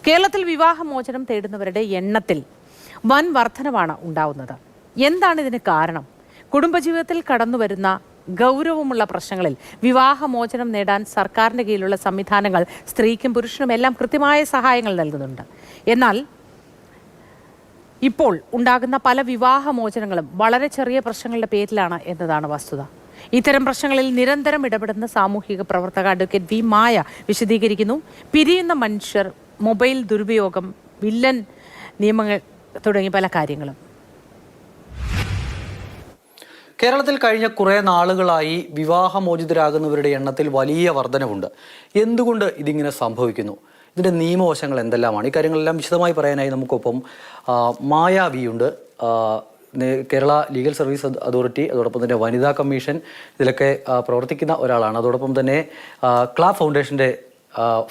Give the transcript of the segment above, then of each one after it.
കേരളത്തിൽ വിവാഹമോചനം തേടുന്നവരുടെ എണ്ണത്തിൽ വൻ വർധനവാണ് ഉണ്ടാവുന്നത്. എന്താണ് ഇതിന് കാരണം? കുടുംബജീവിതത്തിൽ കടന്നുവരുന്ന ഗൗരവമുള്ള പ്രശ്നങ്ങളിൽ വിവാഹമോചനം നേടാൻ സർക്കാരിന്റെ കീഴിലുള്ള സംവിധാനങ്ങൾ സ്ത്രീക്കും പുരുഷനും എല്ലാം കൃത്യമായ സഹായങ്ങൾ നൽകുന്നുണ്ട്. എന്നാൽ ഇപ്പോൾ ഉണ്ടാകുന്ന പല വിവാഹമോചനങ്ങളും വളരെ ചെറിയ പ്രശ്നങ്ങളുടെ പേരിലാണ് എന്നതാണ് വസ്തുത. ഇത്തരം പ്രശ്നങ്ങളിൽ നിരന്തരം ഇടപെടുന്ന സാമൂഹിക പ്രവർത്തക അഡ്വക്കേറ്റ് വി മായ വിശദീകരിക്കുന്നു. പിരിയുന്ന മനുഷ്യർ, മൊബൈൽ ദുരുപയോഗം, വില്ലൻ നിയമങ്ങൾ തുടങ്ങി പല കാര്യങ്ങളും. കേരളത്തിൽ കഴിഞ്ഞ കുറേ നാളുകളായി വിവാഹമോചിതരാകുന്നവരുടെ എണ്ണത്തിൽ വലിയ വർധനവുണ്ട്. എന്തുകൊണ്ട് ഇതിങ്ങനെ സംഭവിക്കുന്നു? ഇതിൻ്റെ നിയമവശങ്ങൾ എന്തെല്ലാമാണ്? ഈ കാര്യങ്ങളെല്ലാം വിശദമായി പറയാനായി നമുക്കൊപ്പം മായ വി ഉണ്ട്. കേരള ലീഗൽ സർവീസ് അതോറിറ്റി, അതോടൊപ്പം തന്നെ വനിതാ കമ്മീഷൻ, ഇതിലൊക്കെ പ്രവർത്തിക്കുന്ന ഒരാളാണ്. അതോടൊപ്പം തന്നെ ക്ലാ ഫൗണ്ടേഷൻ്റെ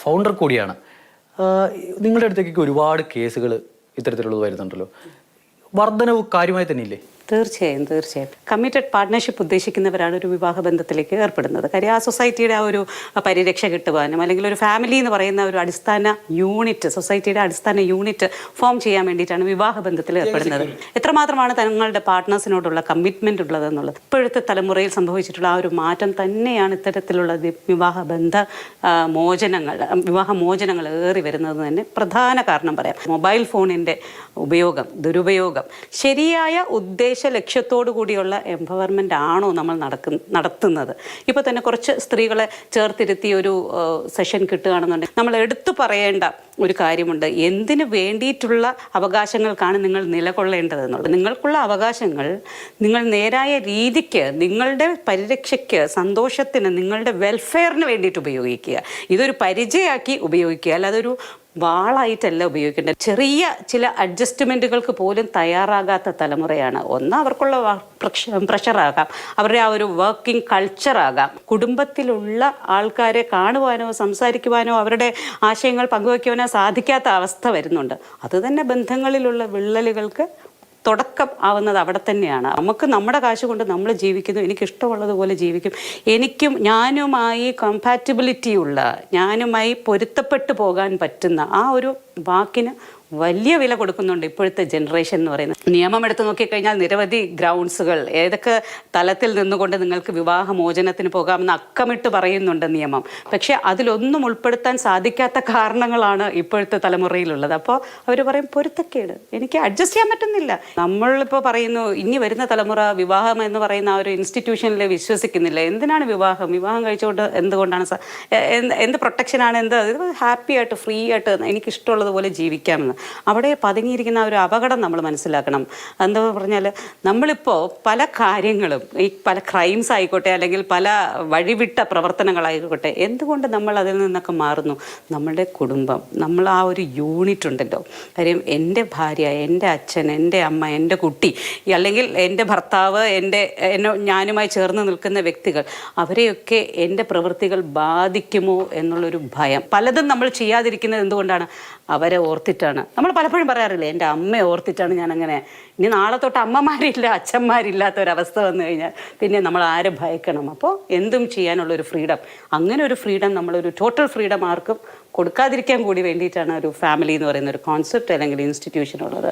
ഫൗണ്ടർ കൂടിയാണ്. നിങ്ങളുടെ അടുത്തേക്ക് ഒരുപാട് കേസുകൾ ഇത്തരത്തിലുള്ളത് വരുന്നുണ്ടല്ലോ. വർധനവ് കാര്യമായി തന്നെ ഇല്ലേ? തീർച്ചയായും. കമ്മിറ്റഡ് പാർട്ട്ണർഷിപ്പ് ഉദ്ദേശിക്കുന്നവരാണ് ഒരു വിവാഹബന്ധത്തിലേക്ക് ഏർപ്പെടുന്നത്. കാര്യം ആ സൊസൈറ്റിയുടെ ആ ഒരു പരിരക്ഷ കിട്ടുവാനും, അല്ലെങ്കിൽ ഒരു ഫാമിലി എന്ന് പറയുന്ന ഒരു അടിസ്ഥാന യൂണിറ്റ്, സൊസൈറ്റിയുടെ അടിസ്ഥാന യൂണിറ്റ് ഫോം ചെയ്യാൻ വേണ്ടിയിട്ടാണ് വിവാഹബന്ധത്തിൽ ഏർപ്പെടുന്നത്. എത്രമാത്രമാണ് തങ്ങളുടെ പാർട്ട്നേഴ്സിനോടുള്ള കമ്മിറ്റ്മെന്റ് ഉള്ളതെന്നുള്ളത് ഇപ്പോഴത്തെ തലമുറയിൽ സംഭവിച്ചിട്ടുള്ള ആ ഒരു മാറ്റം തന്നെയാണ് ഇത്തരത്തിലുള്ള വിവാഹമോചനങ്ങൾ ഏറി വരുന്നത് തന്നെ പ്രധാന കാരണം പറയാം. മൊബൈൽ ഫോണിൻ്റെ ഉപയോഗം, ദുരുപയോഗം, ശരിയായ ലക്ഷ്യത്തോടു കൂടിയുള്ള എംപവർമെൻ്റ് ആണോ നമ്മൾ നടത്തുന്നത്? ഇപ്പോൾ തന്നെ കുറച്ച് സ്ത്രീകളെ ചേർത്തിരുത്തി ഒരു സെഷൻ കിട്ടുകയാണെന്നുണ്ടെങ്കിൽ നമ്മൾ എടുത്തു പറയേണ്ട ഒരു കാര്യമുണ്ട്. എന്തിനു വേണ്ടിയിട്ടുള്ള അവകാശങ്ങൾക്കാണ് നിങ്ങൾ നിലകൊള്ളേണ്ടതെന്നുള്ളത്. നിങ്ങൾക്കുള്ള അവകാശങ്ങൾ നിങ്ങൾ നേരായ രീതിക്ക്, നിങ്ങളുടെ പരിരക്ഷയ്ക്ക്, സന്തോഷത്തിന്, നിങ്ങളുടെ വെൽഫെയറിന് വേണ്ടിയിട്ട് ഉപയോഗിക്കുക. ഇതൊരു പരിചയമാക്കി ഉപയോഗിക്കുക, അല്ലാതെ ഒരു വാളായിട്ടല്ല ഉപയോഗിക്കേണ്ടത്. ചെറിയ ചില അഡ്ജസ്റ്റ്മെൻറ്റുകൾക്ക് പോലും തയ്യാറാകാത്ത തലമുറയാണ്. ഒന്ന് അവർക്കുള്ള പ്രഷറാകാം, അവരുടെ ആ ഒരു വർക്കിംഗ് കൾച്ചറാകാം, കുടുംബത്തിലുള്ള ആൾക്കാരെ കാണുവാനോ സംസാരിക്കുവാനോ അവരുടെ ആശയങ്ങൾ പങ്കുവയ്ക്കുവാനോ സാധിക്കാത്ത അവസ്ഥ വരുന്നുണ്ട്. അതുതന്നെ ബന്ധങ്ങളിലുള്ള വിള്ളലുകൾക്ക് തുടക്കം ആവുന്നത് അവിടെ തന്നെയാണ്. നമുക്ക് നമ്മുടെ കാശ് കൊണ്ട് നമ്മൾ ജീവിക്കുന്നു, എനിക്കിഷ്ടമുള്ളതുപോലെ ജീവിക്കും, ഞാനുമായി കമ്പാറ്റബിലിറ്റിയുള്ള, ഞാനുമായി പൊരുത്തപ്പെട്ടു പോകാൻ പറ്റുന്ന ആ ഒരു വാക്കിന് വലിയ വില കൊടുക്കുന്നുണ്ട് ഇപ്പോഴത്തെ ജനറേഷൻ എന്ന് പറയുന്നത്. നിയമം എടുത്ത് നോക്കിക്കഴിഞ്ഞാൽ നിരവധി ഗ്രൗണ്ട്സുകൾ, ഏതൊക്കെ തലത്തിൽ നിന്നുകൊണ്ട് നിങ്ങൾക്ക് വിവാഹമോചനത്തിന് പോകാമെന്ന് അക്കമിട്ട് പറയുന്നുണ്ട് നിയമം. പക്ഷേ അതിലൊന്നും ഉൾപ്പെടുത്താൻ സാധിക്കാത്ത കാരണങ്ങളാണ് ഇപ്പോഴത്തെ തലമുറയിലുള്ളത്. അപ്പോൾ അവർ പറയും പൊരുത്തക്കേട്, എനിക്ക് അഡ്ജസ്റ്റ് ചെയ്യാൻ പറ്റുന്നില്ല. നമ്മളിപ്പോൾ പറയുന്നു ഇനി വരുന്ന തലമുറ വിവാഹം എന്ന് പറയുന്ന ആ ഒരു ഇൻസ്റ്റിറ്റ്യൂഷനിൽ വിശ്വസിക്കുന്നില്ല. എന്തിനാണ് വിവാഹം കഴിച്ചുകൊണ്ട് എന്തുകൊണ്ടാണ് എന്ത് പ്രൊട്ടക്ഷനാണ്, ഹാപ്പി ആയിട്ട് ഫ്രീ ആയിട്ട് എനിക്കിഷ്ടമുള്ളതുപോലെ ജീവിക്കാമെന്ന്. അവിടെ പതുങ്ങിയിരിക്കുന്ന ഒരു അപകടം നമ്മൾ മനസ്സിലാക്കണം. എന്താ പറഞ്ഞാൽ, നമ്മളിപ്പോൾ പല കാര്യങ്ങളും, ഈ പല ക്രൈംസ് ആയിക്കോട്ടെ, അല്ലെങ്കിൽ പല വഴിവിട്ട പ്രവർത്തനങ്ങളായിക്കോട്ടെ, എന്തുകൊണ്ട് നമ്മൾ അതിൽ നിന്നൊക്കെ മാറുന്നു? നമ്മളുടെ കുടുംബം, നമ്മൾ ആ ഒരു യൂണിറ്റ് ഉണ്ടല്ലോ. കാര്യം എൻ്റെ ഭാര്യ, എൻ്റെ അച്ഛൻ, എൻ്റെ അമ്മ, എൻ്റെ കുട്ടി, അല്ലെങ്കിൽ എൻ്റെ ഭർത്താവ്, ഞാനുമായി ചേർന്ന് നിൽക്കുന്ന വ്യക്തികൾ, അവരെയൊക്കെ എൻ്റെ പ്രവൃത്തികൾ ബാധിക്കുമോ എന്നുള്ളൊരു ഭയം. പലതും നമ്മൾ ചെയ്യാതിരിക്കുന്നത് എന്തുകൊണ്ടാണ്? അവരെ ഓർത്തിട്ടാണ്. നമ്മൾ പലപ്പോഴും പറയാറില്ലേ, എൻ്റെ അമ്മയെ ഓർത്തിട്ടാണ് ഞാനങ്ങനെ. ഇനി നാളെ തൊട്ട് അമ്മമാരില്ല, അച്ഛന്മാരില്ലാത്ത ഒരവസ്ഥ വന്നു കഴിഞ്ഞാൽ പിന്നെ നമ്മൾ ആരെ ഭയക്കണം? അപ്പോൾ എന്തും ചെയ്യാനുള്ളൊരു ഫ്രീഡം, അങ്ങനെ ഒരു ഫ്രീഡം, നമ്മളൊരു ടോട്ടൽ ഫ്രീഡം ആർക്കും കൊടുക്കാതിരിക്കാൻ കൂടി വേണ്ടിയിട്ടാണ് ഒരു ഫാമിലി എന്ന് പറയുന്ന ഒരു കോൺസെപ്റ്റ് അല്ലെങ്കിൽ ഇൻസ്റ്റിറ്റ്യൂഷൻ ഉള്ളത്.